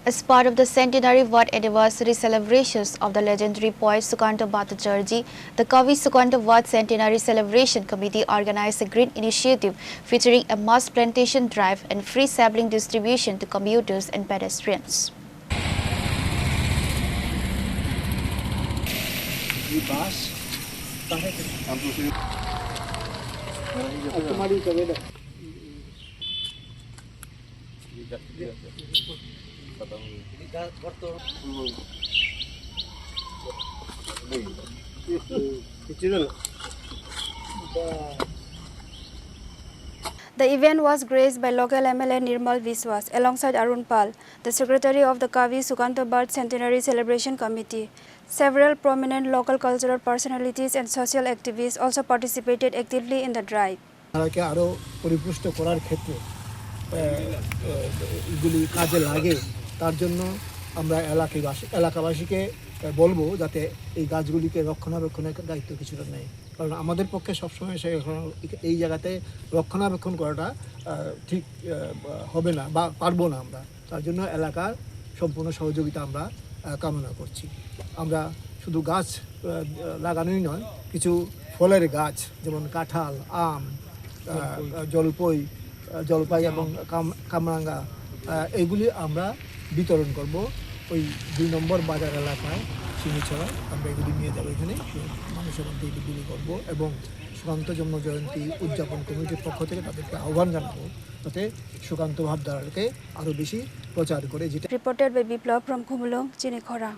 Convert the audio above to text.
As part of the centenary Wat anniversary celebrations of the legendary poet Sukanta Bhattacharjee, the Kavi Sukanta Wat Centenary Celebration Committee organized a green initiative featuring a mass plantation drive and free sapling distribution to commuters and pedestrians. The event was graced by local MLA Nirmal Biswas alongside Arun Pal, the secretary of the Kavi Sukanta Bhatt Centenary Celebration Committee. Several prominent local cultural personalities and social activists also participated actively in the drive. এগুলি কাজে লাগে তার জন্য আমরা এলাকাবাসীকে বলবো যাতে এই গাছগুলিকে রক্ষণাবেক্ষণের দায়িত্ব কিছুটা নেয়, কারণ আমাদের পক্ষে সবসময় এই জায়গাতে রক্ষণাবেক্ষণ করাটা ঠিক হবে না বা পারবো না আমরা। তার জন্য এলাকার সম্পূর্ণ সহযোগিতা আমরা কামনা করছি। আমরা শুধু গাছ লাগানোই নয়, কিছু ফলের গাছ যেমন কাঁঠাল, আম, জলপাই এবং কামরাঙ্গা এগুলি আমরা বিতরণ করব ওই 2 নম্বর বাজার এলাকায় শিমিছড়া। আমরা এগুলি নিয়ে যাবো, এখানে মানুষের মধ্যে বিলি করবো এবং সুকান্ত জন্ম জয়ন্তী উদযাপন কমিটির পক্ষ থেকে তাদেরকে আহ্বান জানাবো যাতে সুকান্ত ভাবধারাকে আরও বেশি প্রচার করে। Reported by Biplab from Khumulong, Chinikhora.